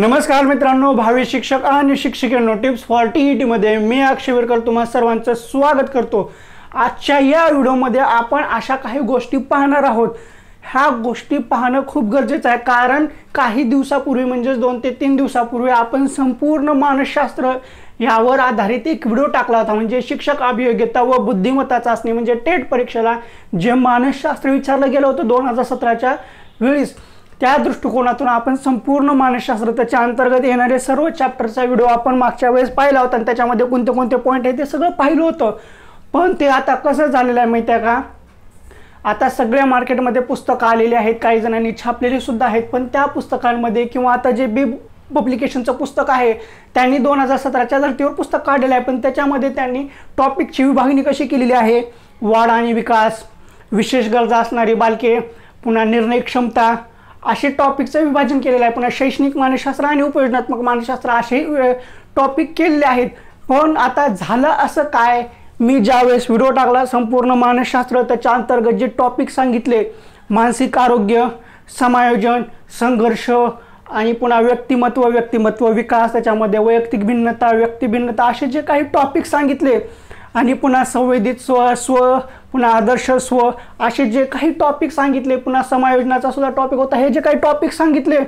नमस्कार मित्रांनो, भावी शिक्षक आणि शिक्षिकेंनो, टिप्स फॉर टीईटी मध्ये मी अक्षय विरकर तुम्हा सर्वांचं स्वागत करतो। आजच्या या व्हिडिओमध्ये आपण अशा काही गोष्टी पाहणार आहोत। ह्या गोष्टी पाहणं खूप गरजेचं आहे, कारण काही दिवसापूर्वी म्हणजे 2 ते 3 दिवसापूर्वी आपण संपूर्ण मानसशास्त्र यावर आधारित एक व्हिडिओ टाकला होता। म्हणजे शिक्षक अभियोग्यता व बुद्धिमत्ता चाचणी म्हणजे टेट परीक्षेला जे मानसशास्त्र विचारलं गेलं होतं 2017च्या वेळेस, त्या दृष्टिकोनातून आपण संपूर्ण मानसशास्त्र त्याच्या अंतर्गत येणारे सर्व चॅप्टरचा व्हिडिओ आपण मागच्या वेळेस पाहिला होता आणि त्याच्यामध्ये कोणते कोणते पॉइंट आहेत ते सगळं पाहिलं होतं। पण ते आता कसं झालेलं आहे माहिती आहे का, आता सगळ्या मार्केटमध्ये पुस्तकं आलेली आहेत, काही जणांनी छापलेली सुद्धा आहेत, पण त्या पुस्तकांमध्ये किंवा आता जे बी पब्लिकेशनचं पुस्तक आहे त्यांनी 2017च्या धर्तीवर पुस्तक काढलेलं आहे, पण त्याच्यामध्ये त्यांनी टॉपिकची विभागणी कशी केलेली आहे, वाढ आणि विकास, विशेष गरजा असणारी बालके, पुन्हा निर्णय क्षमता, असे टॉपिकचं विभाजन केलेलं आहे। पुन्हा शैक्षणिक मानसशास्त्र आणि उपयोजनात्मक मानसशास्त्र असे टॉपिक केलेले आहेत। पण आता झालं असं काय, मी ज्यावेळेस व्हिडिओ टाकला संपूर्ण मानसशास्त्र त्याच्या अंतर्गत जे टॉपिक सांगितले, मानसिक आरोग्य, समायोजन, संघर्ष आणि पुन्हा व्यक्तिमत्व विकास, त्याच्यामध्ये वैयक्तिक भिन्नता, व्यक्तिभिन्नता असे जे काही टॉपिक सांगितले आणि पुन्हा संवेदित स्व, पुन्हा आदर्श स्व असे जे काही टॉपिक सांगितले, पुन्हा समायोजनाचा सुद्धा टॉपिक होता, हे जे काही टॉपिक सांगितले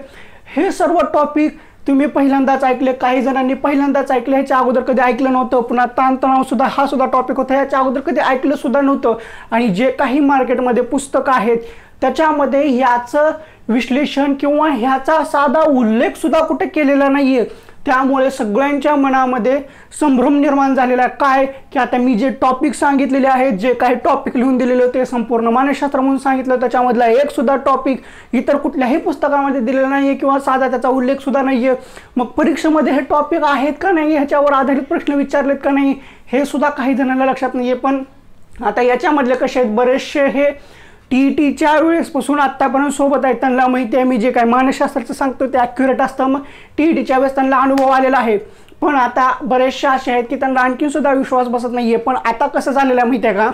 हे सर्व टॉपिक तुम्ही पहिल्यांदाच ऐकले, काही जणांनी पहिल्यांदाच ऐकले, ह्याच्या अगोदर कधी ऐकलं नव्हतं। पुन्हा ताणतणाव सुद्धा हा सुद्धा टॉपिक होता, ह्याच्या अगोदर कधी ऐकलं सुद्धा नव्हतं। आणि जे काही मार्केटमध्ये पुस्तकं आहेत त्याच्यामध्ये ह्याचं विश्लेषण किंवा ह्याचा साधा उल्लेख सुद्धा कुठे केलेला नाही आहे। त्यामुळे सगळ्यांच्या मनामध्ये संभ्रम निर्माण झालेला आहे काय की आता मी जे टॉपिक सांगितलेले आहेत, जे काही टॉपिक लिहून दिलेले होते संपूर्ण मानसशास्त्र म्हणून सांगितलं, त्याच्यामधला एक सुद्धा टॉपिक इतर कुठल्याही पुस्तकामध्ये दिलेला नाही आहे किंवा साधा त्याचा उल्लेख सुद्धा नाही आहे। मग परीक्षेमध्ये हे टॉपिक आहेत का नाही, ह्याच्यावर आधारित प्रश्न विचारलेत का नाही, हे सुद्धा काही जणांना लक्षात नाही आहे। पण आता याच्यामधले कसे आहेत, बरेचसे हे टीईटीच्या वेळेसपासून आत्तापर्यंत सोबत आहेत, त्यांना माहिती आहे मी जे काय मानसशास्त्राचं सांगतो ते ॲक्युरेट असतं, मग टीईटीच्या वेळेस त्यांना अनुभव आलेला आहे। पण आता बरेचसे असे आहेत की त्यांना आणखी सुद्धा विश्वास बसत नाही आहे। पण आता कसं झालेलं आहे माहिती आहे का,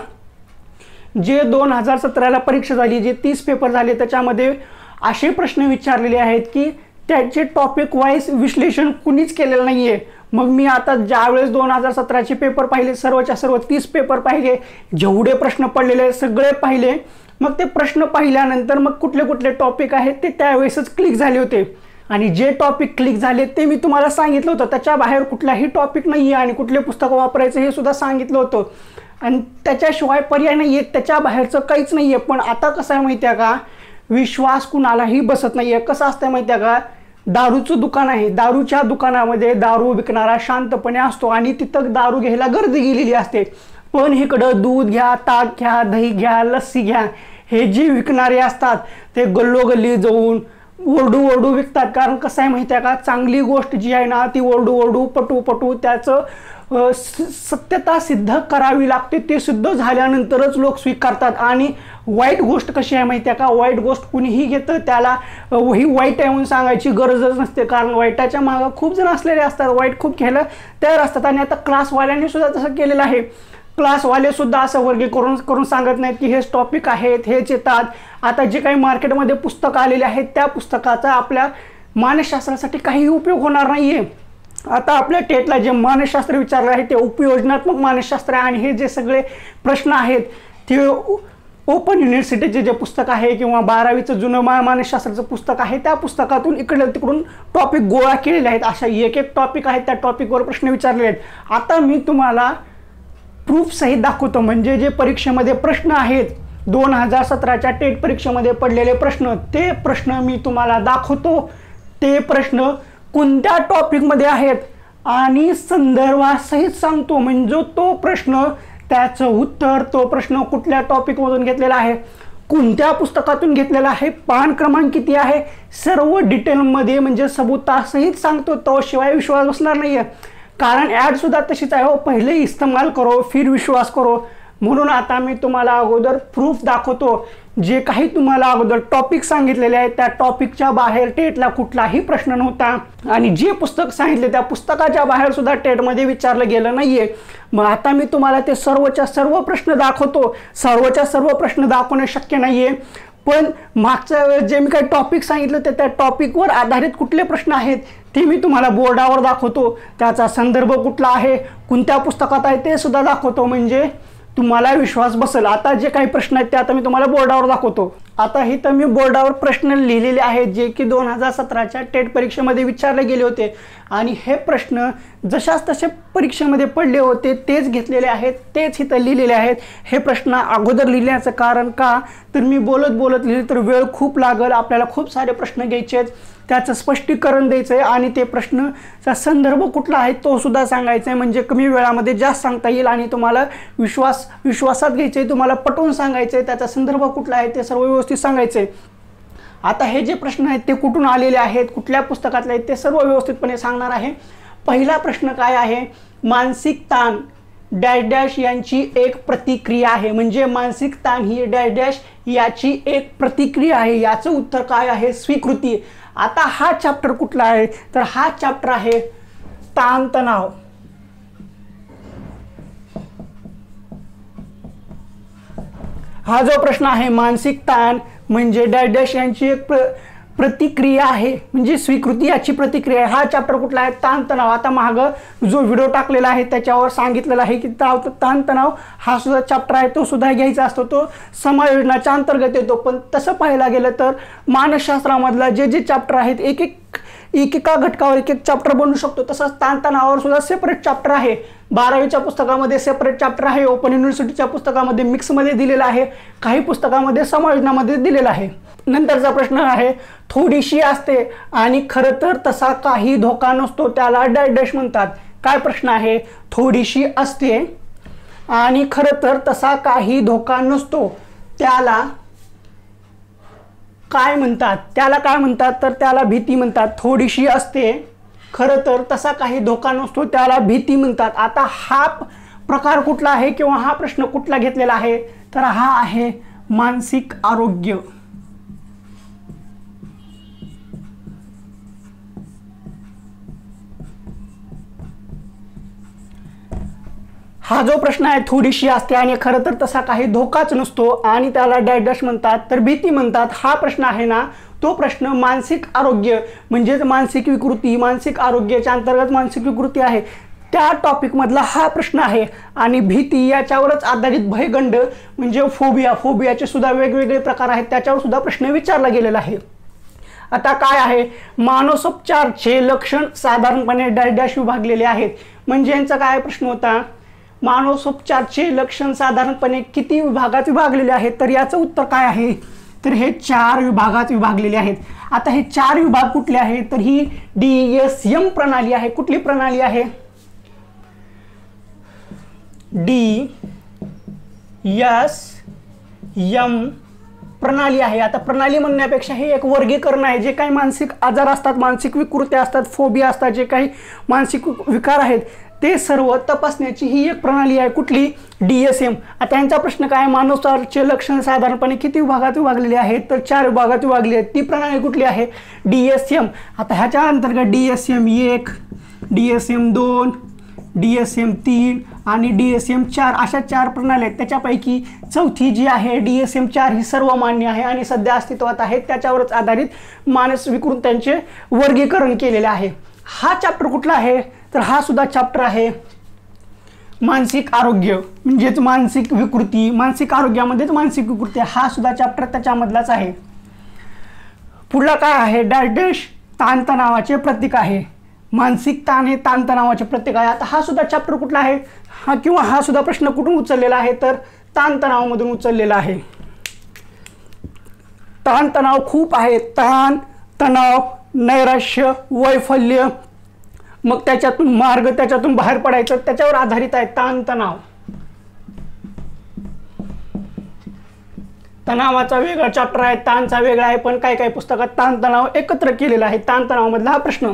जे 2017ला परीक्षा झाली, जे 30 पेपर झाले, त्याच्यामध्ये असे प्रश्न विचारलेले आहेत की त्याचे टॉपिक वाईज विश्लेषण कुणीच केलेलं नाही आहे। मग मी आता ज्यावेळेस 2017चे पेपर पाहिले, सर्वच्या सर्व 30 पेपर पाहिले, जेवढे प्रश्न पडलेले सगळे पाहिले। मग ते प्रश्न पाहिल्यानंतर मग कुठले कुठले टॉपिक आहेत ते त्यावेळेसच क्लिक झाले होते, आणि जे टॉपिक क्लिक झाले ते मी तुम्हाला सांगितलं होतं, त्याच्या बाहेर कुठलाही टॉपिक नाही आहे आणि कुठले पुस्तकं वापरायचं हे सुद्धा सांगितलं होतं, आणि त्याच्याशिवाय पर्याय नाही आहे, त्याच्या बाहेरचं काहीच नाही आहे। पण आता कसं आहे माहिती आहे का, विश्वास कुणालाही बसत नाही आहे। कसं असतं माहिती आहे का, दारूचं दुकान आहे, दारूच्या दुकानामध्ये दारू विकणारा शांतपणे असतो आणि तिथं दारू घ्यायला गर्दी गेलेली असते, पण इकडं दूध घ्या, ताक घ्या, दही घ्या, लस्सी घ्या, हे जे विकणारे असतात ते गल्लोगल्ली जाऊन ओरडू विकतात। कारण कसं आहे माहिती आहे का, चांगली गोष्ट जी आहे ना ती ओरडू पटू त्याचं सत्यता सिद्ध करावी लागते, ते सिद्ध झाल्यानंतरच लोक स्वीकारतात। आणि वाईट गोष्ट कशी आहे माहिती आहे का, वाईट गोष्ट कुणीही घेतं त्याला ही वाईट आहे म्हणून सांगायची गरजच नसते, कारण वाईटाच्या मागं खूप जण असलेले असतात, वाईट खूप घ्यायला तयार असतात। आणि आता क्लासवाल्यांनी सुद्धा तसं केलेलं आहे, क्लासवाले सुद्धा असं वर्गीकरण करून सांगत नाहीत की हेच टॉपिक आहेत, हेच येतात। आता जे काही मार्केटमध्ये पुस्तकं आलेले आहेत त्या पुस्तकाचा आपल्या मानसशास्त्रासाठी काही उपयोग होणार नाही आहे। आता आपल्या टेटला जे मानसशास्त्र विचारलं आहे ते उपयोजनात्मक मानसशास्त्र आहे, आणि हे जे सगळे प्रश्न आहेत ते ओपन युनिव्हर्सिटीचे जे पुस्तक आहे किंवा 12वीचं जुनं मानसशास्त्राचं पुस्तक आहे त्या पुस्तकातून इकडे तिकडून टॉपिक गोळा केलेले आहेत। अशा एक टॉपिक आहेत, त्या टॉपिकवर प्रश्न विचारलेले आहेत। आता मी तुम्हाला प्रूफ सहित दाखवतो, म्हणजे जे परीक्षेमध्ये प्रश्न आहेत 2017च्या टेट परीक्षेमध्ये पडलेले प्रश्न, ते प्रश्न मी तुम्हाला दाखवतो, ते प्रश्न कोणत्या टॉपिकमध्ये आहेत आणि संदर्भासहित सांगतो। म्हणजे तो प्रश्न, त्याचं उत्तर, तो प्रश्न कुठल्या टॉपिकमधून घेतलेला आहे, कोणत्या पुस्तकातून घेतलेला आहे, पान क्रमांक किती आहे, सर्व डिटेलमध्ये म्हणजे सबूतासहित सांगतो, तो शिवाय विश्वास बसणार नाही आहे। कारण ॲड सुद्धा तशीच आहे, हो पहिले इस्तेमाल करो फिर विश्वास करो। म्हणून आता मी तुम्हाला अगोदर प्रूफ दाखवतो, जे काही तुम्हाला अगोदर टॉपिक सांगितलेले आहेत त्या टॉपिकच्या बाहेर टेटला कुठलाही प्रश्न नव्हता, आणि जे पुस्तक सांगितले त्या पुस्तकाच्या बाहेर सुद्धा टेटमध्ये विचारलं गेलं नाहीये। मग आता मी तुम्हाला ते सर्वच्या सर्व प्रश्न दाखवतो, सर्वच्या सर्व प्रश्न दाखवणे शक्य नाहीये, पण मागच्या वेळेस जे मी काही टॉपिक सांगितलं होते त्या टॉपिकवर आधारित कुठले प्रश्न आहेत ते मी तुम्हाला बोर्डावर दाखवतो, त्याचा संदर्भ कुठला आहे, कोणत्या पुस्तकात आहे ते सुद्धा दाखवतो, म्हणजे तुम्हाला विश्वास बसेल. आता जे काही प्रश्न आहेत ते आता मी तुम्हाला बोर्डावर दाखवतो. आता हे तर मी बोर्डावर प्रश्न लिहिलेले आहेत जे की 2017च्या टेट परीक्षेमध्ये विचारले गेले होते आणि हे प्रश्न जशाच तसे परीक्षेमध्ये पडले होते तेच घेतलेले आहेत, तेच इथं लिहिलेले आहेत. हे प्रश्न अगोदर लिहिण्याचं कारण का तर मी बोलत लिहिले तर वेळ खूप लागेल, आपल्याला खूप सारे प्रश्न घ्यायचे आहेत, त्याचं स्पष्टीकरण द्यायचं आहे आणि ते प्रश्नचा संदर्भ कुठला आहे तो सुद्धा सांगायचा आहे, म्हणजे कमी वेळामध्ये जास्त सांगता येईल आणि तुम्हाला विश्वासात घ्यायचं आहे, तुम्हाला पटवून सांगायचं आहे, त्याचा संदर्भ कुठला आहे ते सर्व व्यवस्थित सांगायचं आहे. आता हे जे प्रश्न आहेत ते कुठून आलेले आहेत, कुठल्या पुस्तकातले आहेत ते सर्व व्यवस्थितपणे सांगणार आहे. पहिला प्रश्न काय आहे, मानसिक ताण डॅश डॅश यांची एक प्रतिक्रिया आहे, म्हणजे मानसिक ताण ही डॅश डॅश याची एक प्रतिक्रिया आहे. याचं उत्तर काय आहे, स्वीकृती. आता हा चॅप्टर कुठला आहे तर हा चॅप्टर आहे ताणतणाव. हा जो प्रश्न आहे मानसिक ताण म्हणजे डॅश डॅश यांची एक प्रतिक्रिया आहे, म्हणजे स्वीकृती याची प्रतिक्रिया आहे. हा चॅप्टर कुठला आहे, ताणतणाव. आता मागं जो व्हिडिओ टाकलेला आहे त्याच्यावर सांगितलेलं आहे की ताणतणाव हा सुद्धा चॅप्टर आहे, तो सुद्धा घ्यायचा असतो, तो समायोजनाच्या अंतर्गत येतो. पण तसं पाहायला गेलं तर मानसशास्त्रामधला जे चॅप्टर आहेत एकेका घटकावर एक चॅप्टर बनवू शकतो. तसंच ताणतणावावर सुद्धा सेपरेट चॅप्टर आहे. 12वीच्या पुस्तकामध्ये सेपरेट चॅप्टर आहे, ओपन युनिव्हर्सिटीच्या पुस्तकामध्ये मिक्समध्ये दिलेला आहे, काही पुस्तकामध्ये समायोजनामध्ये दिलेला आहे. नंतरचा प्रश्न आहे, थोडीशी असते आणि खरं तर तसा काही धोका नसतो त्याला डॅश डॅश म्हणतात. काय प्रश्न आहे, थोडीशी असते आणि खरं तर तसा काही धोका नसतो त्याला काय म्हणतात, त्याला काय म्हणतात तर त्याला भीती म्हणतात. थोडीशी असते खरं तर तसा काही धोका नसतो त्याला भीती म्हणतात. आता हा प्रकार कुठला आहे किंवा हा प्रश्न कुठला घेतलेला आहे तर हा आहे मानसिक आरोग्य. हा जो प्रश्न आहे थोडीशी असते आणि खरं तर तसा काही धोकाच नसतो आणि त्याला डॅश डॅश म्हणतात तर भीती म्हणतात. हा प्रश्न आहे ना तो प्रश्न मानसिक आरोग्य म्हणजेच मानसिक विकृती, मानसिक आरोग्याच्या अंतर्गत मानसिक विकृती आहे त्या टॉपिकमधला हा प्रश्न आहे. आणि भीती याच्यावरच आधारित भयगंड म्हणजे फोबियाचे सुद्धा वेगवेगळे प्रकार आहेत, त्याच्यावर सुद्धा प्रश्न विचारला गेलेला आहे. आता काय आहे, मानसोपचारचे लक्षण साधारणपणे डॅश डॅश विभागलेले आहेत, म्हणजे यांचा काय प्रश्न होता, मानसोपचारचे लक्षण साधारणपणे किती विभागात विभागलेले आहेत तर याचं उत्तर काय आहे तर हे 4 विभागात विभागलेले आहेत. आता हे 4 विभाग कुठले आहेत तर ही DSM प्रणाली आहे. कुठली प्रणाली आहे, DSM प्रणाली आहे. आता प्रणाली म्हणण्यापेक्षा हे एक वर्गीकरण आहे. जे काही मानसिक आजार असतात, मानसिक विकृत्या असतात, फोबिया असतात, जे काही मानसिक विकार आहेत ते सर्व तपासण्याची ही एक प्रणाली आहे. कुठली, DSM. आता यांचा प्रश्न काय, मानसोपचारचे लक्षण साधारणपणे किती विभागात विभागलेले आहेत तर 4 विभागात विभागले आहेत. ती प्रणाली कुठली आहे, DSM. आता ह्याच्या अंतर्गत DSM 1, DSM 2, DSM 3 आणि DSM 4 अशा 4 प्रणाली आहेत. त्याच्यापैकी चौथी जी आहे DSM 4 ही सर्वमान्य आहे आणि सध्या अस्तित्वात आहे. त्याच्यावरच आधारित मानस विकृत्यांचे वर्गीकरण केलेले आहे. हा चॅप्टर कुठला आहे तर हा सुद्धा चॅप्टर आहे मानसिक आरोग्य म्हणजेच मानसिक विकृती, मानसिक आरोग्यामध्येच मानसिक विकृती हा सुद्धा चॅप्टर त्याच्यामधलाच आहे. पुढला काय आहे, डॅश डॅश ताणतणावाचे प्रतीक आहे. मानसिक ताण हे ताणतणावाचे प्रतीक आहे. आता हा सुद्धा चॅप्टर कुठला आहे हा किंवा हा सुद्धा प्रश्न कुठून उचललेला आहे तर ताणतणावामधून उचललेला आहे. ताणतणाव खूप आहे, ताण, तणाव, नैराश्य, वैफल्य, मग त्याच्यातून मार्ग, त्याच्यातून बाहेर पडायचं, त्याच्यावर आधारित आहे ताणतणाव. तणावाचा वेगळा चॅप्टर आहे, ताणचा वेगळा आहे, पण काही काही पुस्तकात ताणतणाव एकत्र केलेला आहे. ताणतणावामधला हा प्रश्न.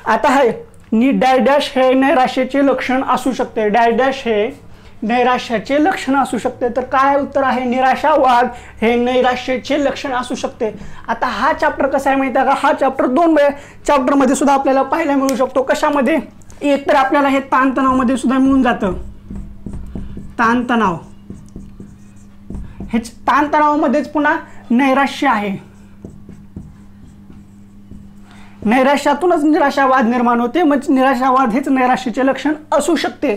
आता आहे डॅश डॅश हे नैराश्याचे लक्षण असू शकते. डॅश डॅश हे नैराश्याचे लक्षण असू शकते तर काय उत्तर आहे, निराशावाद हे नैराश्याचे लक्षण असू शकते. आता हा चॅप्टर कसा आहे माहिती आहे का, हा चॅप्टर 2 चॅप्टरमध्ये सुद्धा आपल्याला पाहायला मिळू शकतो. कशामध्ये, एक तर आपल्याला हे ताणतणावामध्ये सुद्धा मिळून जातं. ताणतणाव हे ताणतणावामध्येच पुन्हा नैराश्य आहे, नैराश्यातूनच निराशावाद निर्माण होते, म्हणजे निराशावाद हेच नैराश्याचे लक्षण असू शकते.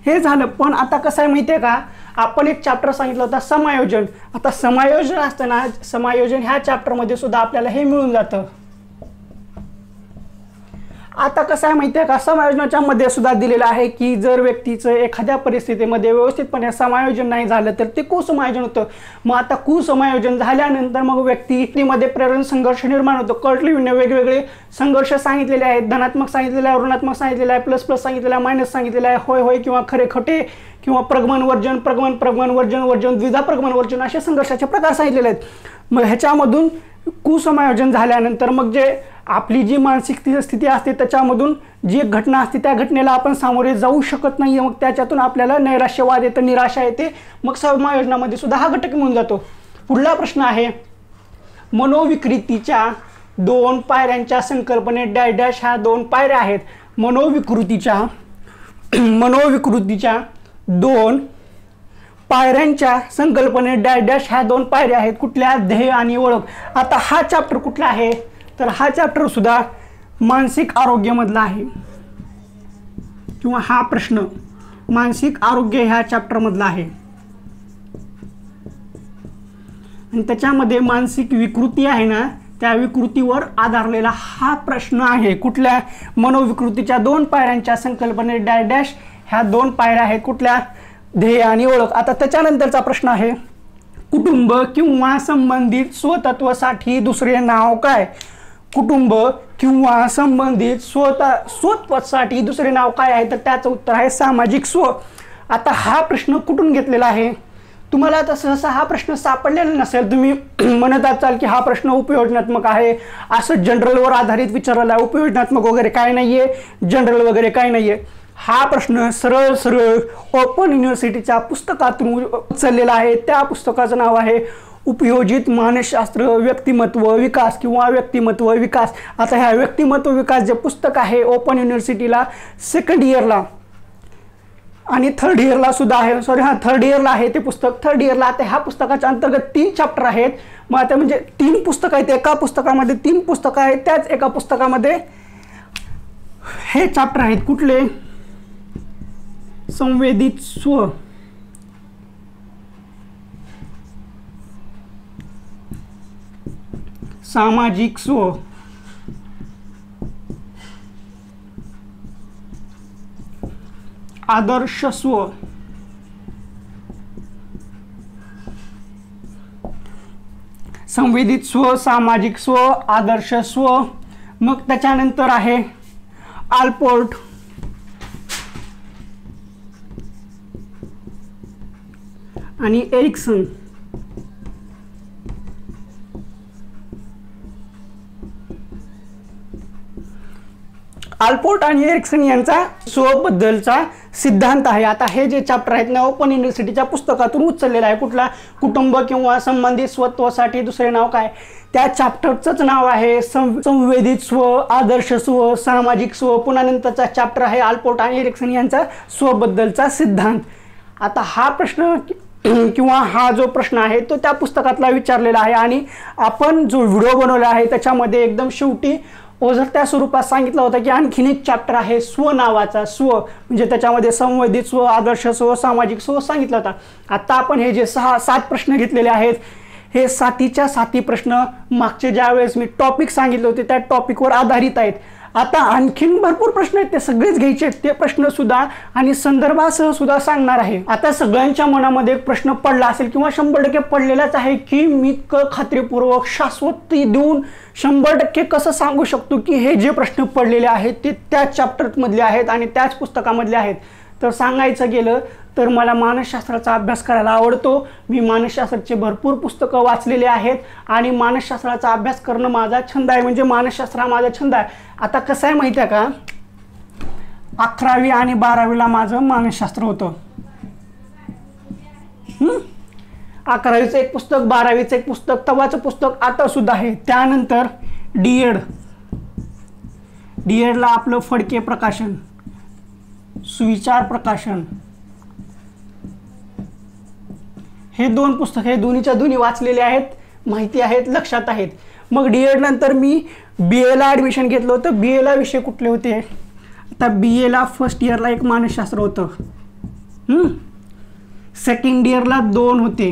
हे झालं. पण आता कसं आहे माहिती आहे का, आपण एक चॅप्टर सांगितलं होता समायोजन. आता समायोजन असताना समायोजन ह्या चॅप्टरमध्ये सुद्धा आपल्याला हे मिळून जातं. आता कसं आहे माहिती आहे का, समायोजनाच्या मध्ये सुद्धा दिलेलं आहे की जर व्यक्तीचं एखाद्या परिस्थितीमध्ये व्यवस्थितपणे समायोजन नाही झालं तर ते कुसमायोजन होतं. मग आता कुसमायोजन झाल्यानंतर मग व्यक्तीमध्ये प्रेरण संघर्ष निर्माण होतो. कर्टलिव्हने वेगवेगळे संघर्ष सांगितलेले आहेत, धनात्मक सांगितलेले आहे, ऋणात्मक सांगितलेले आहे, प्लस प्लस सांगितलेलं आहे, मायनस सांगितलेलं आहे, होय होय किंवा खरे खोटे किंवा प्रगमन वर्जन, प्रगमन प्रगमन वर्जन वर्जन, द्विधा प्रगमन वर्जन असे संघर्षाचे प्रकार सांगितलेले आहेत. मग ह्याच्यामधून कुसमायोजन झाल्यानंतर मग जे आपली जी मानसिक स्थिती असते त्याच्यामधून जी एक घटना असते त्या घटनेला आपण सामोरे जाऊ शकत नाही, मग त्याच्यातून आपल्याला नैराश्यवाद येतं, निराशा येते, मग समायोजनामध्ये सुद्धा हा घटक मिळून जातो. पुढला प्रश्न आहे, मनोविकृतीच्या 2 पायऱ्यांच्या संकल्पने डॅश डॅश ह्या 2 पायऱ्या आहेत. मनोविकृतीच्या 2 पायऱ्यांच्या संकल्पने डॅश डॅश ह्या 2 पायऱ्या आहेत. कुठल्या? ध्येय आणि ओळख. आता हा चॅप्टर कुठला आहे तर हा चॅप्टर सुद्धा मानसिक आरोग्यामधला आहे, किंवा हा प्रश्न मानसिक आरोग्य ह्या चॅप्टरमधला आहे. आणि त्याच्यामध्ये मानसिक विकृती आहे ना, त्या विकृतीवर आधारलेला हा प्रश्न आहे. कुठल्या? मनोविकृतीच्या 2 पायऱ्यांच्या संकल्पने डॅश डॅश ह्या 2 पायऱ्या आहेत. कुठल्या? ध्येय आणि ओळख. आता त्याच्यानंतरचा प्रश्न आहे, कुटुंब किंवा संबंधित स्वतत्वासाठी दुसरे नाव काय? कुटुंब किंवा संबंधित स्वत्वासाठी दुसरे नाव काय आहे? तर त्याचं उत्तर आहे सामाजिक स्व. आता हा प्रश्न कुठून घेतलेला आहे? तुम्हाला आता सहसा हा प्रश्न सापडलेला नसेल, तुम्ही म्हणत असाल की हा प्रश्न उपयोजनात्मक आहे, असं जनरलवर आधारित विचारलेला आहे, उपयोजनात्मक वगैरे काय नाहीये, जनरल वगैरे काय नाहीये. हा प्रश्न सरळ सरळ ओपन युनिव्हर्सिटीच्या पुस्तकातून उचललेला आहे. त्या पुस्तकाचं नाव आहे उपयोजित मानसशास्त्र व्यक्तिमत्व विकास किंवा व्यक्तिमत्व विकास. आता ह्या व्यक्तिमत्व विकास जे पुस्तक आहे ओपन युनिव्हर्सिटीला 2nd इयरला आणि 3rd इयरला सुद्धा आहे, थर्ड इयरला आहे ते पुस्तक. 3rd इयरला. आता ह्या पुस्तकाच्या अंतर्गत 3 चॅप्टर आहेत. मग आता म्हणजे 3 पुस्तकं आहेत, एका पुस्तकामध्ये 3 पुस्तकं आहेत, त्याच एका पुस्तकामध्ये हे चॅप्टर आहेत. कुठले? संवेदित स्व, सामाजिक स्व, आदर्श स्व, संवेदित स्व, सामाजिक स्व, आदर्श स्व. मग त्याच्यानंतर आहे आलपोर्ट आणि एरिक्सन. आलपोर्ट आणि एरिक्सन यांचा स्वबद्दलचा सिद्धांत आहे. आता हे जे चॅप्टर आहेत ना ओपन युनिव्हर्सिटीच्या पुस्तकातून उचललेलं आहे. कुठला? कुटुंब किंवा संबंधित स्वत्वासाठी दुसरे नाव काय? त्या चॅप्टरचंच नाव आहे संवेदित स्व, आदर्श स्व, सामाजिक स्व. पुन्हा नंतरचा चॅप्टर आहे आलपोर्ट आणि एरिक्सन यांचा स्वबद्दलचा सिद्धांत. आता हा प्रश्न किंवा हा जो प्रश्न आहे तो त्या पुस्तकातला विचारलेला आहे आणि आपण जो व्हिडिओ बनवला आहे त्याच्यामध्ये एकदम शेवटी ओझरत्या स्वरूपात सांगितलं होतं की आणखीन एक चॅप्टर आहे स्व नावाचा. स्व म्हणजे त्याच्यामध्ये संवेदित स्व, आदर्श स्व, सामाजिक स्व सांगितलं होतं. आता आपण हे जे 6-7 प्रश्न घेतलेले आहेत हे 7च्या 7 प्रश्न मागचे ज्यावेळेस मी टॉपिक सांगितले होते त्या टॉपिकवर आधारित आहेत. आता आणखीन भरपूर प्रश्न आहेत, ते सगळेच घ्यायचे आहेत. ते प्रश्न सुद्धा आणि संदर्भासह सुद्धा सांगणार आहे. आता सगळ्यांच्या मनामध्ये एक प्रश्न पडला असेल किंवा 100% पडलेलाच आहे की मी खात्रीपूर्वक शाश्वती देऊन 100% कसं सांगू शकतो की हे जे प्रश्न पडलेले आहेत ते त्याच चॅप्टरमधले आहेत आणि त्याच पुस्तकामधले आहेत. तर सांगायचं गेलं तर मला मानसशास्त्राचा अभ्यास करायला आवडतो. मी मानसशास्त्राचे भरपूर पुस्तकं वाचलेले आहेत आणि मानसशास्त्राचा अभ्यास करणं माझा छंद आहे, म्हणजे मानसशास्त्र हा माझा छंद आहे. आता कसं आहे माहिती आहे का, 11वी आणि 12वीला माझं मानसशास्त्र होतं. 11वीचं एक पुस्तक, 12वीचं एक पुस्तक, तवाचं पुस्तक आता सुद्धा आहे. त्यानंतर डीएडला आपलं फडके प्रकाशन, सुविचार प्रकाशन हे 2 पुस्तक हे दोन्हीच्या दोन्ही वाचलेले आहेत, माहिती आहेत, लक्षात आहेत. मग D.Ed नंतर मी BA ॲडमिशन घेतलं होतं. BA विषय कुठले होते? आता BA फर्स्ट इयरला एक मानसशास्त्र होतं, सेकंड इयरला 2 होते,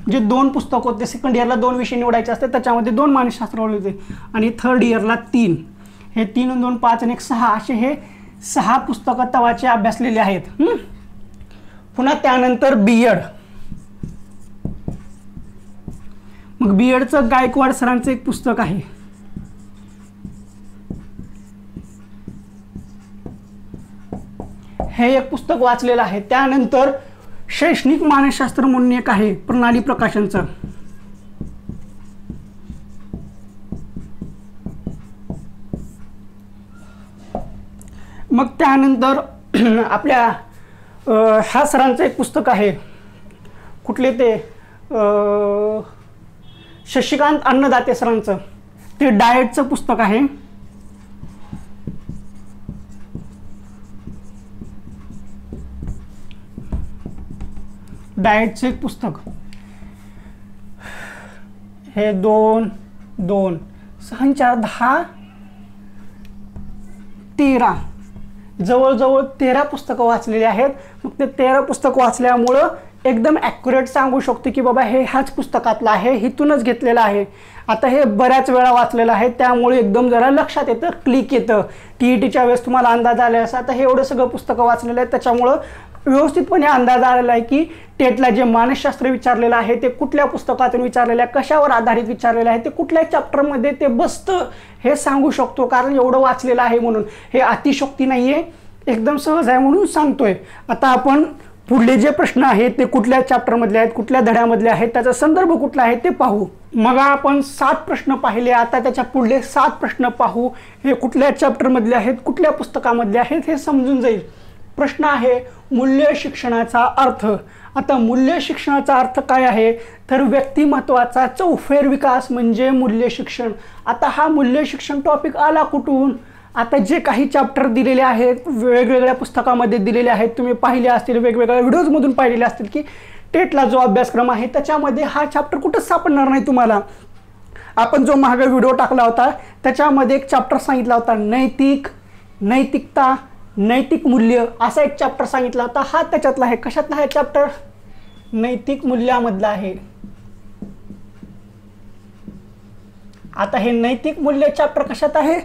जे 2 पुस्तक होते. सेकंड इयरला 2 विषय निवडायचे असते, त्याच्यामध्ये 2 मानसशास्त्र होते. आणि थर्ड इयरला 3, हे 3 आणि 2 5 आणि 1 6 असे हे 6 पुस्तकं तवाचे अभ्यासलेले आहेत. पुन्हा त्यानंतर B.Ed. मग B.Edचं गायकवाड सरांचं एक पुस्तक आहे, हे एक पुस्तक वाचलेलं आहे. त्यानंतर शैक्षणिक मानसशास्त्र म्हणून एक आहे, प्रणाली प्रकाशनचं. मग त्यानंतर आपल्या ह्या सरांचं एक पुस्तक आहे, कुठले ते शशिकांत अन्नदाते सरांचं, ते डाएटचं पुस्तक आहे. डाएटचं एक पुस्तक, हे 2 2 6 4 10 13 जवळजवळ 13 पुस्तकं वाचलेली आहेत. मग ते 13 पुस्तकं वाचल्यामुळं एकदम ॲक्युरेट सांगू शकतो की बाबा हे ह्याच पुस्तकातलं आहे, इथूनच घेतलेलं आहे. आता हे बऱ्याच वेळा वाचलेलं आहे, त्यामुळे एकदम जरा लक्षात येतं, क्लिक येतं. TETच्या वेळेस तुम्हाला अंदाज आला असा, आता हे एवढं सगळं पुस्तकं वाचलेलं आहे, त्याच्यामुळं व्यवस्थितपणे अंदाज आलेला आहे की टेटला जे मानसशास्त्र विचारलेलं आहे ते कुठल्या पुस्तकातून विचारलेलं आहे, कशावर आधारित विचारलेलं आहे, ते कुठल्या चॅप्टरमध्ये ते बसतं हे सांगू शकतो, कारण एवढं वाचलेलं आहे म्हणून. हे अतिशयोक्ती नाही आहे, एकदम सहज आहे म्हणून सांगतोय. आता आपण पुढले जे प्रश्न आहेत ते कुठल्या चॅप्टरमधले आहेत, कुठल्या धड्यामधले आहेत, त्याचा संदर्भ कुठला आहे ते पाहू. मग आपण 7 प्रश्न पाहिले, आता त्याच्या पुढले 7 प्रश्न पाहू. हे कुठल्या चॅप्टरमधले आहेत, कुठल्या पुस्तकामधले आहेत हे समजून जाईल. प्रश्न आहे मूल्य शिक्षणाचा अर्थ. आता मूल्य शिक्षणाचा अर्थ काय आहे, तर व्यक्तिमत्वाचा चौफेर विकास म्हणजे मूल्य शिक्षण. आता हा मूल्य शिक्षण टॉपिक आला कुठून? आता जे काही चॅप्टर दिलेले आहेत, वेगवेगळ्या पुस्तकामध्ये दिलेले आहेत, तुम्ही पाहिले असतील, वेगवेगळ्या व्हिडिओजमधून पाहिलेले असतील की टेटला जो अभ्यासक्रम आहे त्याच्यामध्ये हा चॅप्टर कुठंच सापडणार नाही तुम्हाला. आपण जो मागे व्हिडिओ टाकला होता त्याच्यामध्ये एक चॅप्टर सांगितला होता, नैतिकता, नैतिक मूल्य, असा एक चॅप्टर सांगितला होता. हा त्याच्यातला आहे. कशातला आहे चॅप्टर? नैतिक मूल्यामधला आहे. आता हे नैतिक मूल्य चॅप्टर कशात आहे,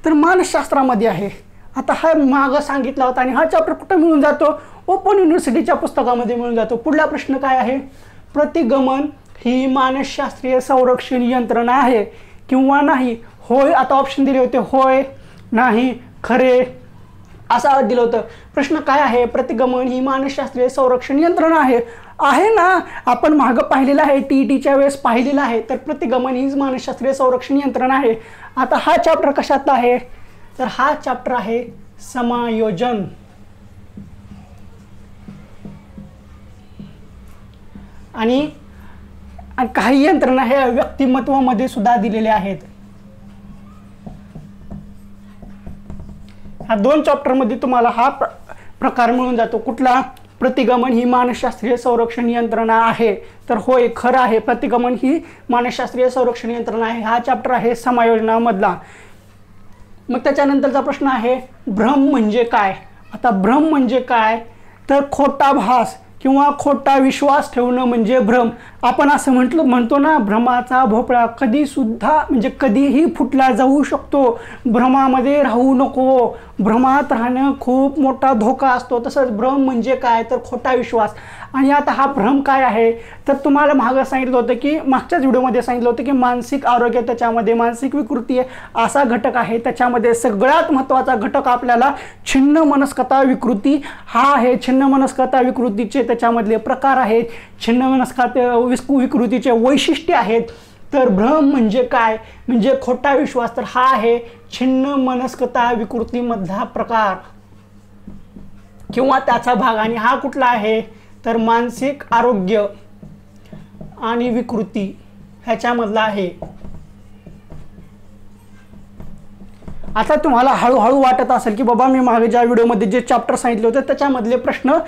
तर मानसशास्त्रामध्ये आहे. आता हा मागं सांगितला होता आणि हा चॅप्टर कुठं मिळून जातो? ओपन युनिव्हर्सिटीच्या पुस्तकामध्ये मिळून जातो. पुढला प्रश्न काय आहे, प्रतिगमन ही मानसशास्त्रीय संरक्षण यंत्रणा आहे किंवा नाही? होय, आता ऑप्शन दिले होते, होय, नाही, खरे, असं दिलं होतं. प्रश्न काय आहे, प्रतिगमन ही मानसशास्त्रीय संरक्षण यंत्रणा आहे ना, आपण मागं पाहिलेलं आहे, TETच्या वेळेस पाहिलेलं आहे. तर प्रतिगमन ही मानसशास्त्रीय संरक्षण यंत्रणा आहे. आता हा चॅप्टर कशातला आहे, तर हा चॅप्टर आहे समायोजन. आणि काही यंत्रणा हे व्यक्तिमत्वामध्ये सुद्धा दिलेले आहेत. ह्या 2 चॅप्टरमध्ये तुम्हाला हा प्रकार मिळून जातो. कुठला? प्रतिगमन ही मानसशास्त्रीय संरक्षण यंत्रणा आहे. तर होय, खरं आहे, प्रतिगमन ही मानसशास्त्रीय संरक्षण यंत्रणा आहे. हा चॅप्टर आहे समायोजनामधला. मग त्याच्यानंतरचा प्रश्न आहे भ्रम म्हणजे काय. आता भ्रम म्हणजे काय, तर खोटा भास किंवा खोटा विश्वास ठेवणं म्हणजे भ्रम. आपण असं म्हणतो ना, भ्रमाचा भोपळा कधीसुद्धा म्हणजे कधीही फुटला जाऊ शकतो. भ्रमामध्ये राहू नको, भ्रमात राहणं खूप मोठा धोका असतो. तसंच भ्रम म्हणजे काय, तर खोटा विश्वास. आणि आता हा भ्रम काय आहे, तर तुम्हाला मागं सांगितलं होतं की मागच्याच व्हिडिओमध्ये सांगितलं होतं की मानसिक आरोग्य, त्याच्यामध्ये मानसिक विकृती असा घटक आहे. त्याच्यामध्ये सगळ्यात महत्त्वाचा घटक आपल्याला छिन्न मनस्कता विकृती हा आहे. छिन्न मनस्कता विकृतीचे त्याच्यामधले प्रकार आहेत, छिन्न मनस्कता विकृतीचे वैशिष्ट्य आहेत. तर भ्रम म्हणजे काय, म्हणजे खोटा विश्वास. तर हा आहे छिन्न मनस्कता विकृतीमधला प्रकार किंवा त्याचा भाग. आणि हा कुठला आहे, तर मानसिक आरोग्य आणि विकृती ह्याच्यामधला आहे. आता तुम्हाला हळूहळू वाटत असेल की बाबा मी मागे ज्या व्हिडिओमध्ये जे चॅप्टर सांगितले होते त्याच्यामधले प्रश्न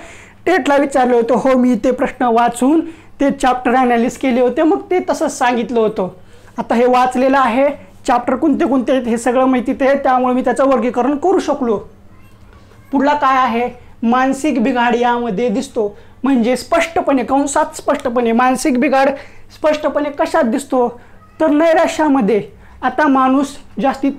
टेटला विचारले होते. हो, मी ते प्रश्न वाचून ते चॅप्टर ॲनालिस केले होते, मग ते तसंच सांगितलं होतं. आता हे वाचलेलं आहे, चॅप्टर कोणते कोणते आहेत हे सगळं माहिती आहे, त्यामुळे मी त्याचं वर्गीकरण करू शकलो. पुढला काय आहे, मानसिक बिघाड यामध्ये दिसतो. म्हणजे स्पष्टपणे कंसात स्पष्टपणे मानसिक बिघाड स्पष्टपणे कशात दिसतो, तर नैराश्यामध्ये. आता माणूस जास्ती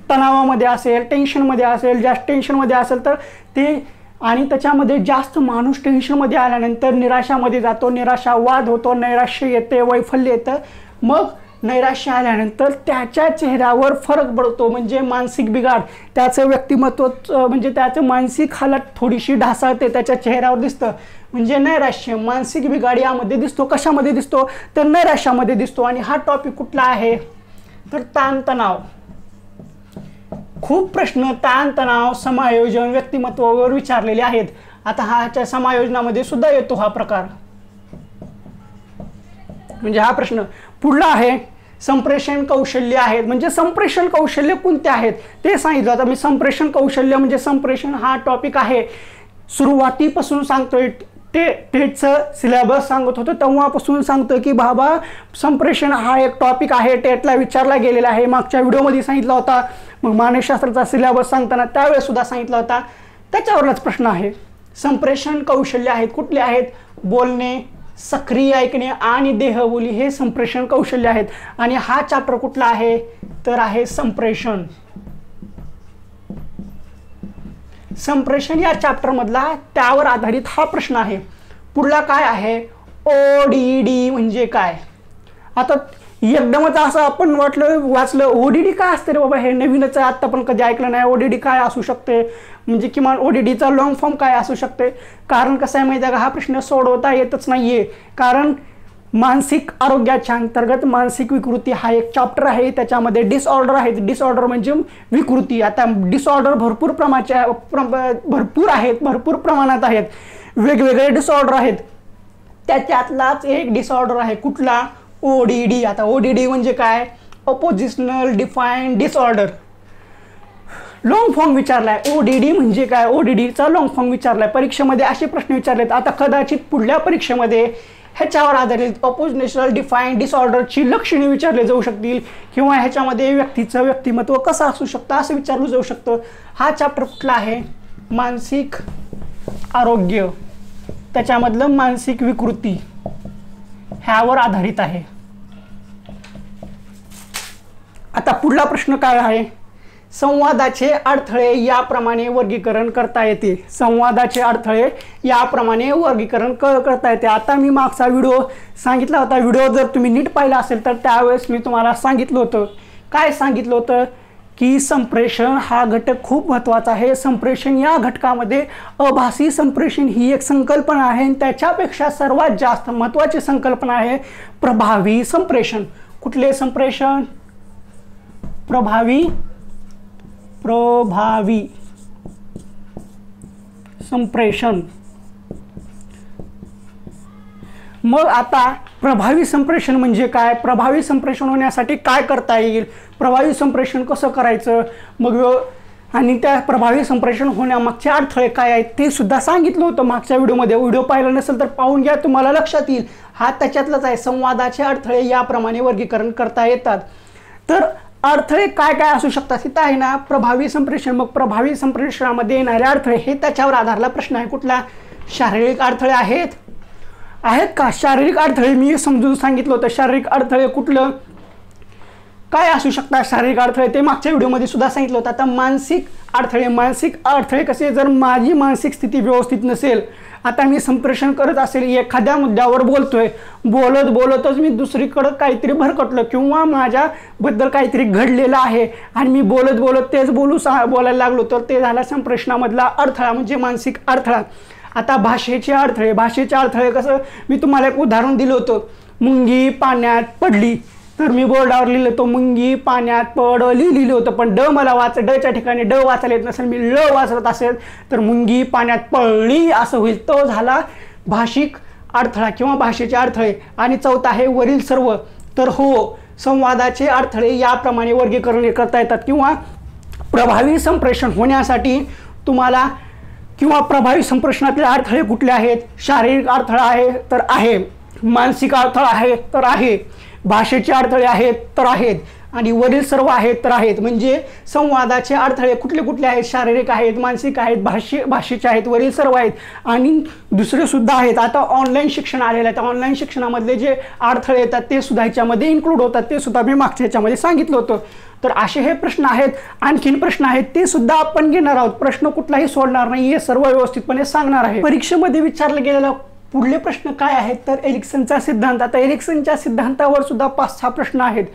तणावामध्ये असेल, टेन्शनमध्ये असेल, जास्त टेन्शनमध्ये असेल तर ते, आणि त्याच्यामध्ये जास्त माणूस टेन्शनमध्ये आल्यानंतर निराशामध्ये जातो, निराशावाद होतो, नैराश्य येते, वैफल्य येतं. मग नैराश्य आल्यानंतर त्याच्या चेहऱ्यावर फरक पडतो, म्हणजे मानसिक बिघाड, त्याचं व्यक्तिमत्व म्हणजे त्याचं मानसिक हालत थोडीशी ढासळते, त्याच्या चेहऱ्यावर दिसतं. म्हणजे नैराश्य, मानसिक बिघाड यामध्ये दिसतो. कशामध्ये दिसतो, तर नैराश्यामध्ये दिसतो. आणि हा टॉपिक कुठला आहे, तर ताणतणाव. खूप प्रश्न ताणतणाव, समायोजन, व्यक्तिमत्वावर विचारलेले आहेत. आता ह्याच्या समायोजनामध्ये सुद्धा येतो हा प्रकार, म्हणजे हा प्रश्न. पुढला आहे संप्रेषण कौशल्य आहेत. म्हणजे संप्रेषण कौशल्य कोणते आहेत ते सांगितलं. आता मी संप्रेषण कौशल्य म्हणजे संप्रेषण हा टॉपिक आहे, सुरुवातीपासून सांगतोय. टेटचं सिलेबस सांगत होतं तेव्हापासून सांगतोय की बाबा संप्रेषण हा एक टॉपिक आहे, टेटला विचारला गेलेला आहे. मागच्या व्हिडिओमध्ये सांगितला होता, मग मानसशास्त्राचा सिलेबस सांगताना त्यावेळेस सुद्धा सांगितला होता, त्याच्यावरच प्रश्न आहे. संप्रेषण कौशल्य आहेत कुठले आहेत, बोलणे, सक्रिय ऐकणे आणि देहबोली हे संप्रेषण कौशल्य आहेत. आणि हा चॅप्टर कुठला आहे, तर आहे संप्रेषण. संप्रेषण या चॅप्टर मधला त्यावर आधारित हा प्रश्न आहे. पुढला काय आहे, ODD म्हणजे काय. आता एकदमच असं आपण वाचलं ODD काय असतं रे बाबा, हे नवीनच आहे, आता पण कधी ऐकलं नाही. ODD काय असू शकते, म्हणजे किमान ODDचा लॉंग फॉर्म काय असू शकते. कारण कसं आहे माहिती आहे का, हा प्रश्न सोडवता येतच नाहीये. कारण मानसिक आरोग्याच्या अंतर्गत मानसिक विकृती हा एक चॅप्टर आहे, त्याच्यामध्ये डिसऑर्डर आहेत. डिसऑर्डर म्हणजे विकृती. आता डिसऑर्डर भरपूर प्रमाणात आहेत, वेगवेगळे डिसऑर्डर आहेत. त्याच्यातलाच एक डिसऑर्डर आहे कुठला, ODD. आता ODD म्हणजे काय, oppositional defiant disorder. Long form विचारलाय, ODD म्हणजे काय, ODDचा लॉंग फॉर्म विचारलाय. परीक्षेमध्ये असे प्रश्न विचारलेत. आता कदाचित पुढल्या परीक्षेमध्ये ह्याच्यावर आधारित ऑपोजिशनल डिफाईन डिसऑर्डरची लक्षणे विचारले जाऊ शकतील, किंवा ह्याच्यामध्ये व्यक्तीचं व्यक्तिमत्व कसं असू शकतं असं विचारलं जाऊ शकतं. हा चॅप्टर कुठला आहे, मानसिक आरोग्य, त्याच्यामधलं मानसिक विकृती ह्यावर आधारित आहे. आता पुढला प्रश्न काय आहे, संवादाचे अडथळे याप्रमाणे वर्गीकरण करता येते. संवादाचे अडथळे याप्रमाणे वर्गीकरण करता येते. आता मी मागचा व्हिडिओ सांगितला होता, व्हिडिओ जर तुम्ही नीट पाहिला असेल तर त्यावेळेस मी तुम्हाला सांगितलं होतं, काय सांगितलं होतं की संप्रेषण हा घटक खूप महत्त्वाचा आहे. संप्रेषण या घटकामध्ये अभासी संप्रेषण ही एक संकल्पना आहे, आणि त्याच्यापेक्षा सर्वात जास्त महत्त्वाची संकल्पना आहे प्रभावी संप्रेषण. कुठले संप्रेषण, प्रभावी संप्रेषण. मग आता प्रभावी संप्रेषण म्हणजे काय, प्रभावी संप्रेषण होण्यासाठी काय करता येईल, प्रभावी संप्रेषण कसं करायचं, मग आणि त्या प्रभावी संप्रेषण होण्यामागचे अडथळे काय आहेत ते सुद्धा सांगितलं होतं मागच्या व्हिडिओमध्ये. व्हिडिओ पाहिला नसेल तर पाहून घ्या, तुम्हाला लक्षात येईल. हा त्याच्यातलाच आहे, संवादाचे अडथळे याप्रमाणे वर्गीकरण करता येतात. तर अडथळे काय काय असू शकतात तिथं आहे ना, प्रभावी संप्रेषण. मग प्रभावी संप्रेषणामध्ये येणारे अडथळे हे त्याच्यावर आधारला प्रश्न आहे. कुठला, शारीरिक अडथळे आहेत का, शारीरिक अडथळे मी समजून सांगितलं होतं. शारीरिक अडथळे कुठलं काय असू शकतात, शारीरिक अडथळे ते मागच्या व्हिडिओमध्ये सुद्धा सांगितलं होतं. आता मानसिक अडथळे कसे, जर माझी मानसिक स्थिती व्यवस्थित नसेल, आता मी संप्रेषण करत असेल, एखाद्या मुद्द्यावर बोलतोय, बोलतच मी दुसरीकडं काहीतरी भरकटलं, किंवा माझ्याबद्दल काहीतरी घडलेलं आहे आणि मी बोलत तेच बोलायला लागलो, तर ते झाला संप्रेषणामधला अडथळा, म्हणजे मानसिक अडथळा. आता भाषेचे अडथळे कसं, मी तुम्हाला एक उदाहरण दिलं होतं, मुंगी पाण्यात पडली. तर मी बोर्डावर लिहिलं तो मुंगी पाण्यात पडली लिहिलं होतं, पण डच्या ठिकाणी ड वाचायला येत नसेल, मी ल वाचत असेल तर मुंगी पाण्यात पडली असं होईल. तो झाला भाषिक अडथळा किंवा भाषेचे अडथळे. आणि चौथा आहे वरील सर्व. तर हो, संवादाचे अडथळे याप्रमाणे वर्गीकरण करता येतात, किंवा प्रभावी संप्रेषण होण्यासाठी तुम्हाला, किंवा प्रभावी संप्रेषणातले अडथळे कुठले आहेत, शारीरिक अडथळा आहे तर आहे, मानसिक अडथळा आहे तर आहे, भाषेचे अडथळे आहेत तर आहेत, आणि वरील सर्व आहेत तर आहेत. म्हणजे संवादाचे अडथळे कुठले कुठले आहेत? शारीरिक आहेत, मानसिक आहेत, भाषेचे आहेत, वरील सर्व आहेत, आणि दुसरे सुद्धा आहेत. आता ऑनलाईन शिक्षण आलेलं आहे, तर ऑनलाईन शिक्षणामधले जे अडथळे येतात ते सुद्धा ह्याच्यामध्ये इन्क्लूड होतात, ते सुद्धा मी मागच्या ह्याच्यामध्ये सांगितलं होतं. तर असे हे प्रश्न आहेत. आणखीन प्रश्न आहेत ते सुद्धा आपण घेणार आहोत. प्रश्न कुठलाही सोडणार नाही, हे सर्व व्यवस्थितपणे सांगणार आहे. परीक्षेमध्ये विचारले गेलेला पुढले प्रश्न काय आहेत तर एरिक्सनचा सिद्धांत. आता एरिक्सनच्या सिद्धांतावर सुद्धा 5-6 प्रश्न आहेत.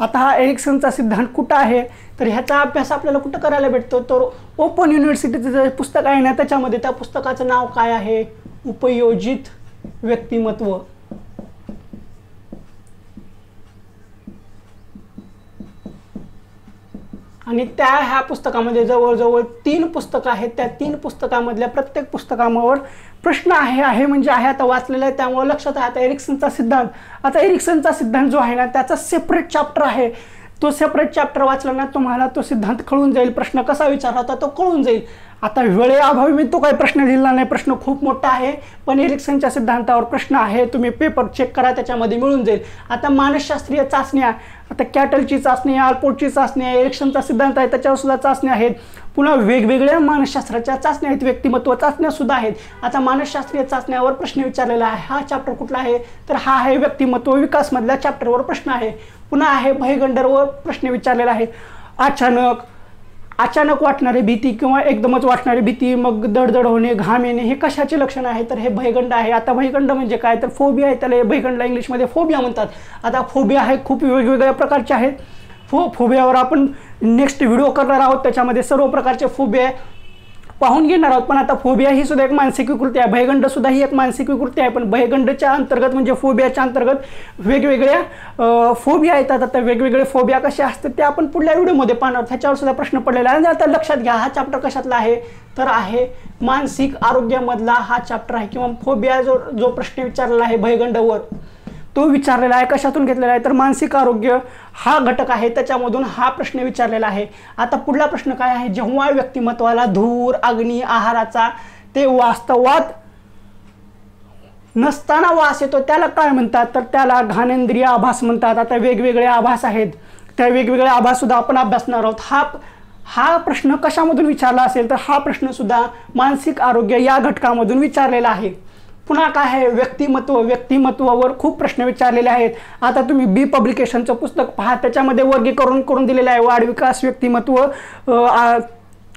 आता हा एरिक्सनचा सिद्धांत कुठं आहे तर ह्याचा अभ्यास आपल्याला कुठं करायला भेटतो तर ओपन युनिव्हर्सिटीचं जे पुस्तक आहे ना त्याच्यामध्ये. त्या पुस्तकाचं नाव काय आहे? उपयोजित व्यक्तिमत्व. आणि ह्या पुस्तकामध्ये जवळजवळ 3 पुस्तकं आहेत. त्या 3 पुस्तकामधल्या प्रत्येक पुस्तकावर प्रश्न आहे म्हणजे आहे. आता वाचलेलं आहे त्यामुळे लक्षात आहे. आता एरिक्सनचा सिद्धांत, आता एरिक्सनचा सिद्धांत जो आहे ना त्याचा सेपरेट चॅप्टर आहे. तो सेपरेट चॅप्टर वाचला ना तुम्हाला तो सिद्धांत कळून जाईल. प्रश्न कसा विचारला होता तो कळून जाईल. आता वेळेअभावी मी तो काही प्रश्न दिला नाही, प्रश्न खूप मोठा आहे, पण एरिक्सनच्या सिद्धांतावर प्रश्न आहे. तुम्ही पेपर चेक करा, त्याच्यामध्ये मिळून जाईल. आता मानसशास्त्रीय चाचण्या, आता कॅटलची चाचणी आहे, आल्पोर्टची चाचणी आहे, एरिक्सनचा सिद्धांत आहे त्याच्यावर सुद्धा चाचण्या आहेत. पुन्हा वेगवेगळ्या मानसशास्त्राच्या चाचण्या आहेत, व्यक्तिमत्व चाचण्या सुद्धा आहेत. आता मानसशास्त्रीय चाचण्यावर प्रश्न विचारलेला आहे. हा चॅप्टर कुठला आहे तर हा आहे व्यक्तिमत्व विकास मधल्या चॅप्टरवर प्रश्न आहे. पुन्हा आहे भयगंडरवर प्रश्न विचारलेला आहे. अचानक वाटणारी भीती किंवा एकदमच वाटणारी भीती, मग दडदड होणे, घाम येणे, हे कशाचे लक्षण आहे तर हे भयगंड आहे. आता भयगंड म्हणजे काय तर फोबिया आहे, त्याला भयगंडला इंग्लिशमध्ये फोबिया म्हणतात. आता फोबिया आहे खूप वेगवेगळ्या प्रकारचे आहेत. फोबियावर आपण नेक्स्ट व्हिडिओ करणार आहोत, त्याच्यामध्ये सर्व प्रकारचे फोबिया पाहून घेणार आहोत. पण आता फोबिया ही सुद्धा एक मानसिक विकृती आहे, भयगंड सुद्धा ही एक मानसिक विकृती आहे. पण भयगंडच्या अंतर्गत म्हणजे फोबियाच्या अंतर्गत वेगवेगळ्या फोबिया येतात. आता वेगवेगळे फोबिया कसे असतात ते आपण पुढल्या व्हिडिओमध्ये पाहणार आहोत. ह्याच्यावर सुद्धा प्रश्न पडलेला आहे. आता लक्षात घ्या हा चॅप्टर कशातला आहे तर आहे मानसिक आरोग्यामधला हा चॅप्टर आहे, किंवा फोबिया जो प्रश्न विचारलेला आहे भयगंडवर तो विचारलेला आहे. कशातून घेतलेला आहे तर मानसिक आरोग्य हा घटक आहे, त्याच्यामधून हा प्रश्न विचारलेला आहे. आता पुढला प्रश्न काय आहे? जेव्हा व्यक्तिमत्वाला धूर, अग्नी, आहाराचा ते वास्तवात नसताना वास येतो त्याला काय म्हणतात तर त्याला घानेंद्रिय आभास म्हणतात. आता वेगवेगळे आभास आहेत, त्या वेगवेगळे आभास सुद्धा आपण अभ्यासणार आहोत. हा प्रश्न कशामधून विचारला असेल तर हा प्रश्न सुद्धा मानसिक आरोग्य या घटकामधून विचारलेला आहे. पुन्हा काय आहे? व्यक्तिमत्वावर खूप प्रश्न विचारलेले आहेत. आता तुम्ही बी पब्लिकेशनचं पुस्तक पहा, त्याच्यामध्ये वर्गीकरण करून दिलेलं आहे. वाढ, विकास, व्यक्तिमत्व,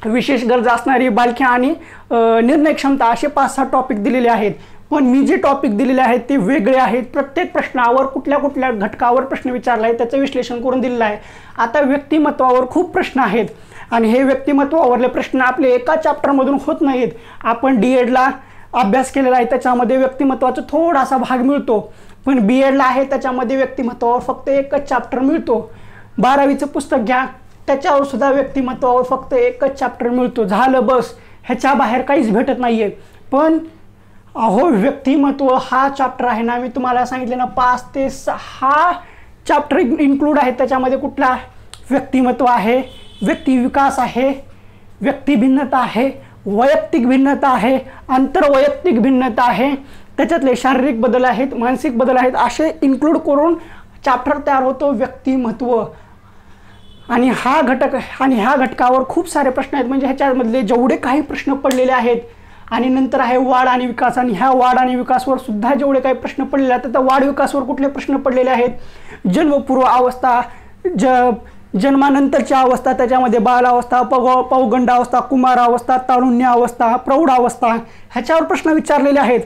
विशेष गरजा असणारी बालकी आणि निर्णय क्षमता असे 5-6 टॉपिक दिलेले आहेत. पण मी जे टॉपिक दिलेले आहेत ते वेगळे आहेत. प्रत्येक प्रश्नावर कुठल्या कुठल्या घटकावर प्रश्न विचारला आहे त्याचं विश्लेषण करून दिलेलं आहे. आता व्यक्तिमत्वावर खूप प्रश्न आहेत आणि हे व्यक्तिमत्वावरले प्रश्न आपले एका चॅप्टरमधून होत नाहीत. आपण D.Edला अभ्यास केलेला आहे त्याच्यामध्ये व्यक्तिमत्वाचा थोडासा भाग मिळतो, पण B.Edला आहे त्याच्यामध्ये व्यक्तिमत्वावर फक्त एकच चॅप्टर मिळतो. 12वीचं पुस्तक घ्या, त्याच्यावर सुद्धा व्यक्तिमत्वावर फक्त एकच चॅप्टर मिळतो. झालं बस, ह्याच्या बाहेर काहीच भेटत नाहीये. पण अहो व्यक्तिमत्व हा चॅप्टर आहे ना, मी तुम्हाला सांगितले ना 5 ते 6 चॅप्टर इन्क्लूड आहेत. त्याच्यामध्ये कुठला व्यक्तिमत्व आहे, व्यक्तिविकास आहे, व्यक्तिभिन्नता आहे, वैयक्तिक भिन्नता आहे, आंतरवैयक्तिक भिन्नता आहे, त्याच्यातले शारीरिक बदल आहेत, मानसिक बदल आहेत, असे इन्क्लूड करून चॅप्टर तयार होतो व्यक्तिमत्व. आणि ह्या घटकावर खूप सारे प्रश्न आहेत. म्हणजे ह्याच्यामधले जेवढे काही प्रश्न पडलेले आहेत. आणि नंतर आहे वाढ आणि विकास, आणि ह्या वाढ आणि विकासवर सुद्धा जेवढे काही प्रश्न पडलेले आहेत. तर वाढ विकासवर कुठले प्रश्न पडलेले आहेत? जन्मपूर्व अवस्था, जन्मानंतरची अवस्था, त्याच्यामध्ये बालावस्था, पौगंडावस्था, कुमारावस्था, तारुण्यावस्था, प्रौढावस्था, ह्याच्यावर प्रश्न विचारलेले आहेत.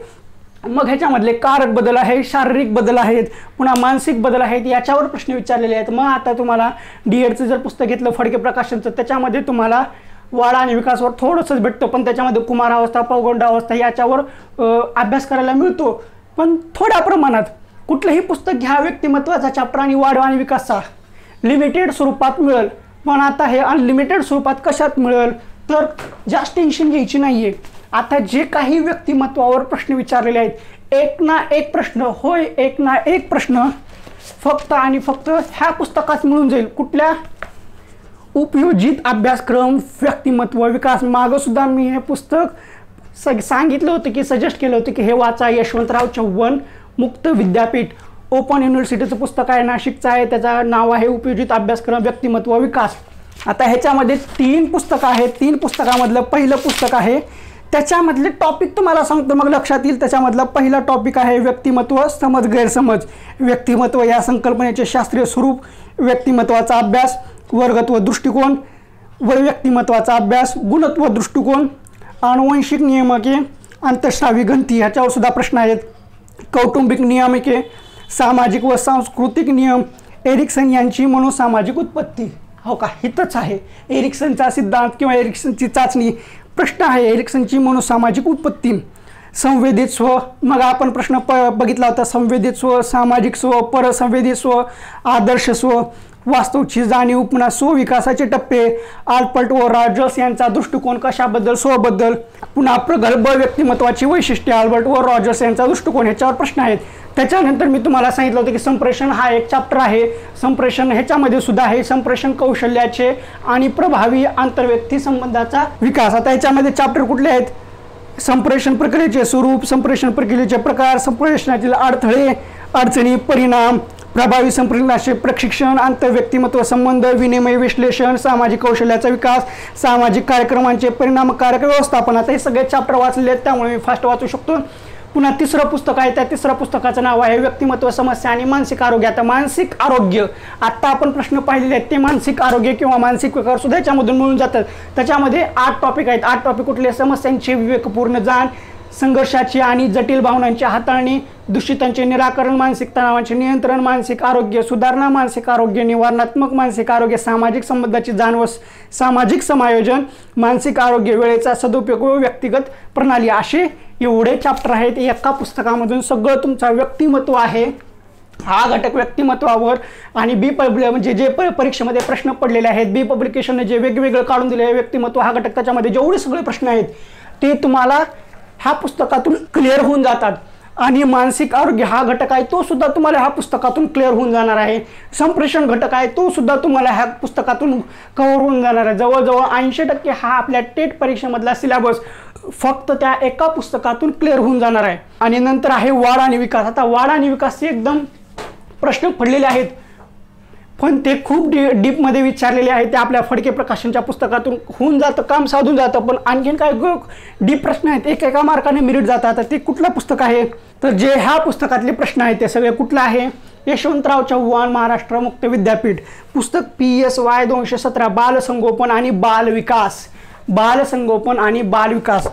मग ह्याच्यामधले कारक बदल आहे, शारीरिक बदल आहेत, पुन्हा मानसिक बदल आहेत, याच्यावर प्रश्न विचारलेले आहेत. मग आता तुम्हाला D.Edचं जर पुस्तक घेतलं फडके प्रकाशनचं, त्याच्यामध्ये तुम्हाला वाढ आणि विकासवर थोडंसंच भेटतं, पण त्याच्यामध्ये कुमारावस्था, पौगंडावस्था याच्यावर अभ्यास करायला मिळतो, पण थोड्या प्रमाणात. कुठलंही पुस्तक घ्या व्यक्तिमत्वाचा चॅप्टर आणि वाढ आणि विकासचा लिमिटेड स्वरूपात मिळेल. पण आता हे अनलिमिटेड स्वरूपात कशात मिळेल तर जास्त टेन्शन घ्यायची नाहीये. आता जे काही व्यक्तिमत्वावर प्रश्न विचारलेले आहेत, एक ना एक प्रश्न फक्त आणि फक्त ह्या पुस्तकात मिळून जाईल. कुठल्या? उपयोजित अभ्यासक्रम व्यक्तिमत्व विकास. मागं सुद्धा मी हे पुस्तक सांगितलं होतं की सजेस्ट केलं होतं की हे वाचा, यशवंतराव चव्हाण मुक्त विद्यापीठ ओपन युनिव्हर्सिटीचं पुस्तक आहे, नाशिकचं आहे. त्याचं नाव आहे उपयोजित अभ्यासक्रम व्यक्तिमत्व विकास. आता ह्याच्यामध्ये 3 पुस्तकं आहेत. 3 पुस्तकामधलं पहिलं पुस्तक आहे, त्याच्यामधले टॉपिक तुम्हाला सांगतो मग लक्षात येईल. त्याच्यामधला पहिला टॉपिक आहे व्यक्तिमत्व समज गैरसमज. व्यक्तिमत्व या संकल्पनेचे शास्त्रीय स्वरूप, व्यक्तिमत्वाचा अभ्यास, वर्गत्व दृष्टिकोन व व्यक्तिमत्वाचा अभ्यास, गुणत्व दृष्टिकोन, आनुवंशिक नियमके, अंतःस्रावी ग्रंथी ह्याच्यावर सुद्धा प्रश्न आहेत. कौटुंबिक नियमके, सामाजिक व सांस्कृतिक नियम, एरिक्सन यांची मनोसामाजिक उत्पत्ती. हो का, हितच आहे एरिक्सनचा सिद्धांत किंवा एरिक्सनची चाचणी. प्रश्न आहे एरिक्सनची मनोसामाजिक उत्पत्ती. संवेदित स्व, मग आपण प्रश्न बघितला होता. संवेदित स्व, सामाजिक स्व, परसंवेदित स्व, आदर्श स्व, वास्तवची जाणीव, पुन्हा स्वविकासाचे टप्पे, आल्बर्ट व रॉजर्स यांचा दृष्टिकोन कशाबद्दल, स्वबद्दल, पुन्हा प्रगल्भ व्यक्तिमत्वाची वैशिष्ट्ये, आल्बर्ट व रॉजर्स यांचा दृष्टिकोन ह्याच्यावर प्रश्न आहेत. त्याच्यानंतर मी तुम्हाला सांगितलं होतं की संप्रेषण हा एक चॅप्टर आहे. संप्रेषण ह्याच्यामध्ये सुद्धा आहे संप्रेषण कौशल्याचे आणि प्रभावी आंतरव्यक्ती संबंधाचा विकास. आता ह्याच्यामध्ये चॅप्टर कुठले आहेत? संप्रेषण प्रक्रियेचे स्वरूप, संप्रेषण प्रक्रियेचे प्रकार, संप्रेषणातील अडथळे, अडचणी, परिणाम, प्रभावी संप्रेषणाचे प्रशिक्षण, आंतरव्यक्तिमत्व संबंध, विनिमय विश्लेषण, सामाजिक कौशल्याचा विकास, सामाजिक कार्यक्रमांचे परिणामकारक व्यवस्थापन. आता हे सगळे चॅप्टर वाचलेले आहेत त्यामुळे मी फास्ट वाचू शकतो. पुन्हा तिसरं पुस्तक आहे, त्या तिसऱ्या पुस्तकाचं नाव आहे व्यक्तिमत्व समस्या आणि मानसिक आरोग्य. आता मानसिक आरोग्य, आत्ता आपण प्रश्न पाहिलेले आहेत ते मानसिक आरोग्य किंवा मानसिक विकार सुद्धा याच्यामधून मिळून जातात. त्याच्यामध्ये 8 टॉपिक आहेत. 8 टॉपिक कुठले? समस्यांची विवेकपूर्ण जाण, संघर्षाची आणि जटिल भावनांची हाताळणी, दूषितांचे निराकरण, मानसिक तणावाचे नियंत्रण, मानसिक आरोग्य सुधारणा, मानसिक आरोग्य निवारणात्मक, मानसिक आरोग्य, सामाजिक संबंधाची जाणीव, सामाजिक समायोजन, मानसिक आरोग्य, वेळेचा सदुपयोग व व्यक्तिगत प्रणाली. असे एवढे चॅप्टर आहेत. एका पुस्तकामधून सगळं तुमचं व्यक्तिमत्व आहे. हा घटक व्यक्तिमत्वावर आणि म्हणजे जे परीक्षेमध्ये प्रश्न पडलेले आहेत, बी पब्लिकेशनने जे वेगवेगळं काढून दिले आहे व्यक्तिमत्व हा घटक, त्याच्यामध्ये जेवढे सगळे प्रश्न आहेत ते तुम्हाला ह्या पुस्तकातून क्लिअर होऊन जातात. आणि मानसिक आरोग्य हा घटक आहे तो सुद्धा तुम्हाला ह्या पुस्तकातून क्लिअर होऊन जाणार आहे. संप्रेषण घटक आहे तो सुद्धा तुम्हाला ह्या पुस्तकातून कव्हर होऊन जाणार आहे. जवळजवळ 80% हा आपल्या टेट परीक्षेमधला सिलेबस फक्त त्या एका पुस्तकातून क्लिअर होऊन जाणार आहे. आणि नंतर आहे वाढ आणि विकास. आता वाढ आणि विकासचे एकदम प्रश्न पडलेले आहेत पण ते खूप डीपमध्ये विचारलेले आहेत. ते आपल्या फडके प्रकाशनच्या पुस्तकातून होऊन जातं, काम साधून जातं. पण आणखीन काय डीप प्रश्न आहेत एका मार्काने मेरिट जातात. ते कुठलं पुस्तक आहे? तर जे ह्या पुस्तकातले प्रश्न आहेत ते सगळे कुठलं आहे? यशवंतराव चव्हाण महाराष्ट्र मुक्त विद्यापीठ पुस्तक PSY 217 बालसंगोपन आणि बालविकास. बालसंगोपन आणि बालविकास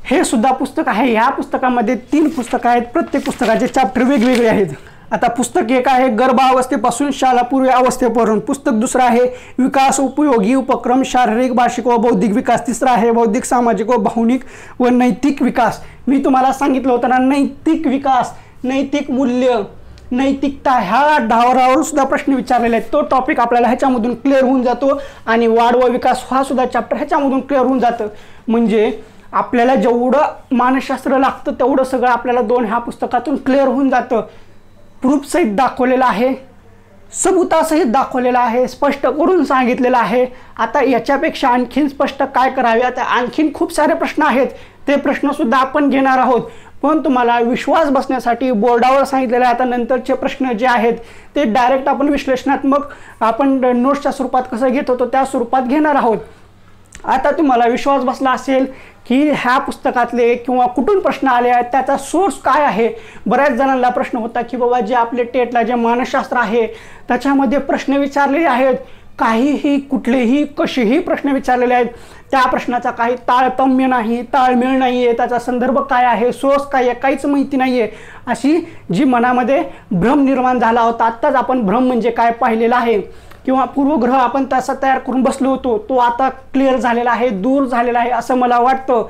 हे सुद्धा पुस्तक आहे. ह्या पुस्तकामध्ये 3 पुस्तकं आहेत. प्रत्येक पुस्तकाचे चॅप्टर वेगवेगळे आहेत. आता पुस्तक एक आहे गर्भावस्थेपासून शालापूर्व अवस्थेपर्यंत. पुस्तक दुसरं आहे विकास उपयोगी उपक्रम शारीरिक भाषिक व बौद्धिक विकास. तिसरा आहे बौद्धिक सामाजिक व भावनिक व नैतिक विकास. मी तुम्हाला सांगितलं होतं ना नैतिक विकास, नैतिक मूल्य, नैतिकता ह्या डावरावर सुद्धा प्रश्न विचारलेले आहेत. तो टॉपिक आपल्याला ह्याच्यामधून क्लिअर होऊन जातो आणि वाढ व विकास हा सुद्धा चॅप्टर ह्याच्यामधून क्लिअर होऊन जातं. म्हणजे आपल्याला जेवढं मानसशास्त्र लागतं तेवढं सगळं आपल्याला 2 ह्या पुस्तकातून क्लिअर होऊन जातं. प्रूफसहित दाखवलेलं आहे, सबुतासहित दाखवलेलं आहे, स्पष्ट करून सांगितलेलं आहे. आता याच्यापेक्षा आणखीन स्पष्ट काय करावे? आता आणखीन खूप सारे प्रश्न आहेत, ते प्रश्नसुद्धा आपण घेणार आहोत. पण तुम्हाला विश्वास बसण्यासाठी बोर्डावर सांगितलेलं आहे. आता नंतरचे प्रश्न जे आहेत ते डायरेक्ट आपण विश्लेषणात्मक आपण नोट्सच्या स्वरूपात कसं घेत होतो त्या स्वरूपात घेणार आहोत. आता तुम्हाला विश्वास बसला असेल की ह्या पुस्तकातले किंवा कुठून प्रश्न आले आहेत त्याचा सोर्स काय आहे. बऱ्याच जणांना प्रश्न होता की बाबा जे आपले टेटला जे मानसशास्त्र आहे त्याच्यामध्ये प्रश्न विचारलेले आहेत, काहीही कुठलेही कसेही प्रश्न विचारलेले आहेत, त्या प्रश्नाचा काही ताळतम्य नाही, ताळमेळ नाही आहे, त्याचा संदर्भ काय आहे, सोर्स काय आहे, काहीच माहिती नाही आहे, अशी जी मनामध्ये भ्रम निर्माण झाला होता. आत्ताच आपण भ्रम म्हणजे काय पाहिलेला आहे किंवा पूर्वग्रह आपण तसा तयार करून बसलो होतो, तो आता क्लिअर झालेला आहे, दूर झालेला आहे असं मला वाटतं.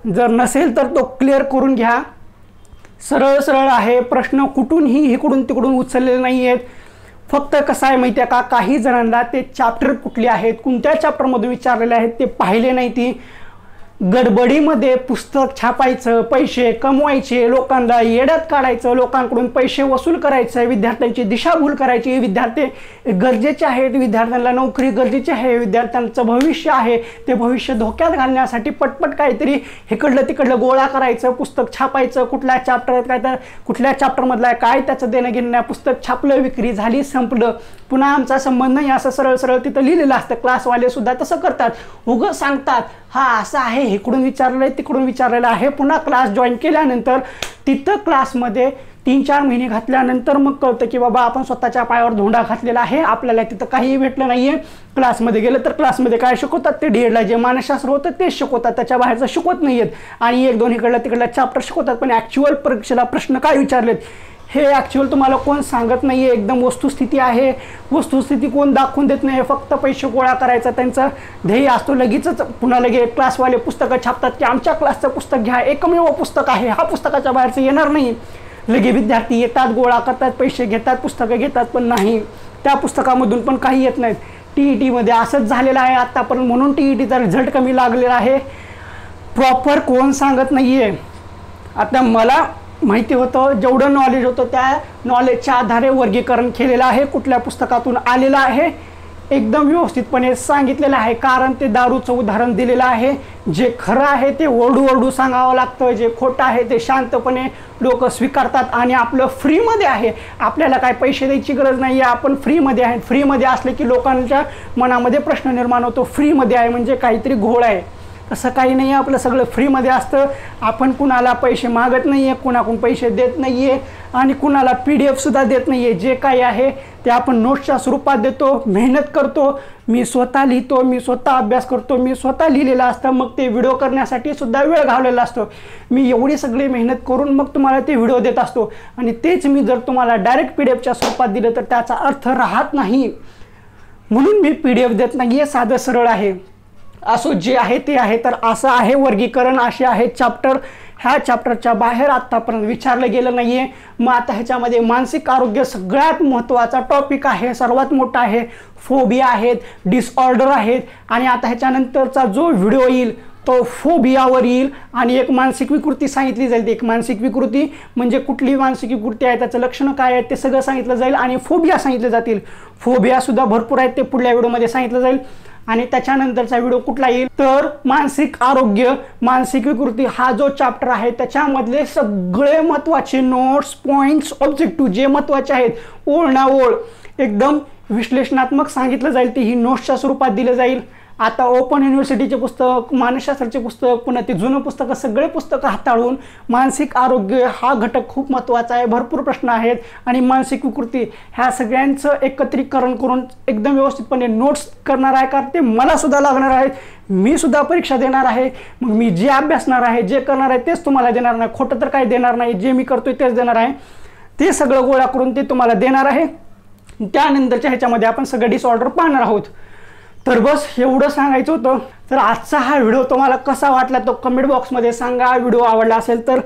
जर नसेल तर तो क्लिअर करून घ्या. सरळ सरळ आहे, प्रश्न कुठूनही इकडून तिकडून उचललेले नाही आहेत. फक्त कसं आहे माहिती आहे का, काही जणांना ते चॅप्टर कुठले आहेत, कोणत्या चॅप्टरमधून विचारलेले आहेत ते पाहिले नाही. ती गडबडीमध्ये पुस्तक छापायचं, पैसे कमवायचे, लोकांना येड्यात काढायचं, लोकांकडून पैसे वसूल करायचं, विद्यार्थ्यांची दिशाभूल करायची, विद्यार्थी गरजेचे आहेत, विद्यार्थ्यांना नोकरी गरजेची आहे, विद्यार्थ्यांचं भविष्य आहे ते भविष्य धोक्यात घालण्यासाठी पटपट काहीतरी इकडलं तिकडलं गोळा करायचं, पुस्तक छापायचं, कुठल्या चॅप्टरमधला काय त्याचं देणं घेणं नाही, पुस्तक छापलं, विक्री झाली, संपलं, पुन्हा आमचा संबंध नाही असं सरळ सरळ तिथं लिहिलेलं असतं. क्लासवाले सुद्धा तसं करतात, उगं सांगतात हा असं आहे, इकडून विचारलेलं आहे तिकडून विचारलेलं आहे, पुन्हा क्लास जॉईन केल्यानंतर तिथं क्लासमध्ये 3-4 महिने घातल्यानंतर मग कळतं की बाबा आपण स्वतःच्या पायावर धोंडा घातलेला आहे, आपल्याला तिथं काहीही भेटलं नाही आहे. क्लासमध्ये गेलं तर क्लासमध्ये काय शिकवतात ते डीएडला जे मानसशास्त्र होतं तेच शिकवतात, त्याच्या बाहेरचं शिकवत नाही आहेत, आणि 1-2 इकडला तिकडला चॅप्टर शिकवतात, पण ॲक्च्युअल परीक्षेला प्रश्न काय विचारलेत हे ॲक्च्युअल तुम्हाला कोण सांगत नाही आहे. एकदम वस्तुस्थिती आहे, वस्तुस्थिती कोण दाखवून देत नाही, फक्त पैसे गोळा करायचा त्यांचं ध्येय असतो. लगेचच पुन्हा क्लासवाले पुस्तकं छापतात की आमच्या क्लासचं पुस्तक घ्या, एकमेव पुस्तक आहे, हा पुस्तकाच्या बाहेरचं येणार नाही. लगे विद्यार्थी येतात, गोळा करतात, पैसे घेतात, पुस्तकं घेतात, पण नाही त्या पुस्तकामधून पण काही येत नाहीत. TETमध्ये असंच झालेलं आहे आत्तापर्यंत, म्हणून TETचा रिझल्ट कमी लागलेला आहे. प्रॉपर कोण सांगत नाही आहे. आता मला माहिती होतं, जेवढं नॉलेज होतं त्या नॉलेजच्या आधारे वर्गीकरण केलेलं आहे, कुठल्या पुस्तकातून आलेलं आहे एकदम व्यवस्थितपणे सांगितलेलं आहे. कारण ते दारूचं उदाहरण दिलेलं आहे. जे खरं आहे ते ओरडू सांगावं लागतं, जे खोटं आहे ते शांतपणे लोक स्वीकारतात, आणि आपलं फ्रीमध्ये आहे, आपल्याला काय पैसे द्यायची गरज नाही आहे, आपण फ्रीमध्ये आहे. फ्रीमध्ये असले की लोकांच्या मनामध्ये प्रश्न निर्माण होतो, फ्रीमध्ये आहे म्हणजे काहीतरी घोळ आहे. तसं काही नाही आहे, आपलं सगळं फ्रीमध्ये असतं. आपण कुणाला पैसे मागत नाही आहे, कुणाकडून पैसे देत नाही आहे, आणि कुणाला PDF-सुद्धा देत नाही आहे. जे काही आहे ते आपण नोट्सच्या स्वरूपात देतो, मेहनत करतो, मी स्वतः लिहितो, मी स्वतः अभ्यास करतो, मी स्वतः लिहिलेलं असतं, मग ते व्हिडिओ करण्यासाठी सुद्धा वेळ घालवलेला असतो. मी एवढी सगळी मेहनत करून मग तुम्हाला ते व्हिडिओ देत असतो, आणि तेच मी जर तुम्हाला डायरेक्ट PDF-च्या स्वरूपात दिलं तर त्याचा अर्थ राहत नाही. म्हणून मी PDF देत नाही आहे, साधं सरळ आहे. असो जे आहे ते आहे. तर असं आहे वर्गीकरण, असे आहे चॅप्टर. ह्या चॅप्टरच्या बाहेर आत्तापर्यंत विचारलं गेलं नाही आहे. मग आता ह्याच्यामध्ये मानसिक आरोग्य सगळ्यात महत्त्वाचा टॉपिक आहे, सर्वात मोठा आहे. फोबिया आहेत, डिसऑर्डर आहेत, आणि आता ह्याच्यानंतरचा जो व्हिडिओ येईल तो फोबियावर येईल, आणि एक मानसिक विकृती सांगितली जाईल. एक मानसिक विकृती म्हणजे कुठली मानसिक विकृती आहे, त्याचं लक्षणं काय आहेत ते सगळं सांगितलं जाईल, आणि फोबिया सांगितले जातील. फोबियासुद्धा भरपूर आहेत, ते पुढल्या व्हिडिओमध्ये सांगितलं जाईल. आणि त्याच्यानंतरचा व्हिडिओ कुठला येईल तर मानसिक आरोग्य, मानसिक विकृती हा जो चॅप्टर आहे त्याच्यामधले सगळे महत्त्वाचे नोट्स, पॉईंट्स, ऑब्जेक्टिव्ह जे महत्त्वाचे आहेत, ओळ ना ओळ एकदम विश्लेषणात्मक सांगितलं जाईल. ती ही नोट्सच्या स्वरूपात दिलं जाईल. आता ओपन युनिव्हर्सिटीचे पुस्तक, मानसशास्त्राचे पुस्तक, पुन्हा ते जुनं पुस्तकं, सगळे पुस्तकं हाताळून मानसिक आरोग्य हा घटक खूप महत्त्वाचा आहे. भरपूर प्रश्न आहेत, आणि मानसिक विकृती ह्या सगळ्यांचं एकत्रीकरण करून एकदम व्यवस्थितपणे नोट्स करणार आहे. कारण ते मला सुद्धा लागणार आहेत, मी सुद्धा परीक्षा देणार आहे. मग मी जे अभ्यासणार आहे, जे करणार आहे तेच तुम्हाला देणार नाही, खोटं तर काही देणार नाही. जे मी करतोय तेच देणार आहे, ते सगळं गोळा करून ते तुम्हाला देणार आहे. त्यानंतरच्या ह्याच्यामध्ये आपण सगळं डिसऑर्डर पाहणार आहोत. तर बस एवढं सांगायचं होतं. तर आजचा हा व्हिडिओ तुम्हाला कसा वाटला तो कमेंट बॉक्समध्ये सांगा. व्हिडिओ आवडला असेल तर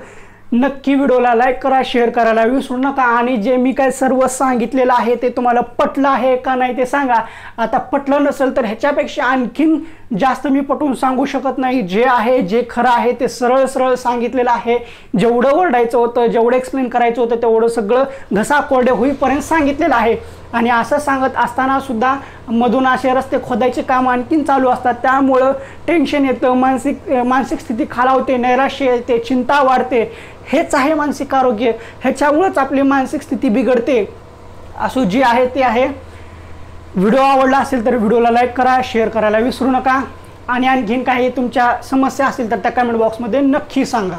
नक्की व्हिडिओला लाईक करा, शेअर करायला विसरू नका, आणि जे मी काय सर्व सांगितलेलं आहे ते तुम्हाला पटलं आहे का नाही ते सांगा. आता पटलं नसेल तर ह्याच्यापेक्षा आणखीन जास्त मी पटवून सांगू शकत नाही. जे आहे, जे खरं आहे ते सरळ सरळ सांगितलेलं आहे. जेवढं ओरडायचं होतं, जेवढं एक्सप्लेन करायचं होतं तेवढं सगळं घसा कोरडे होईपर्यंत सांगितलेलं आहे. आणि असं सांगत असताना सुद्धा मधून असे रस्ते खोदायचे काम आणखीन चालू असतात, त्यामुळं टेन्शन येतं, मानसिक स्थिती खालावते, नैराश्य येते, चिंता वाढते. हेच आहे मानसिक आरोग्य. ह्याच्यामुळंच आपली मानसिक स्थिती बिघडते. असो जे आहे ते आहे. व्हिडिओ आवडला असेल तर व्हिडिओला लाईक करा, शेअर करायला विसरू नका, आणि आणखीन काही तुमच्या समस्या असतील तर त्या कमेंट बॉक्समध्ये नक्की सांगा.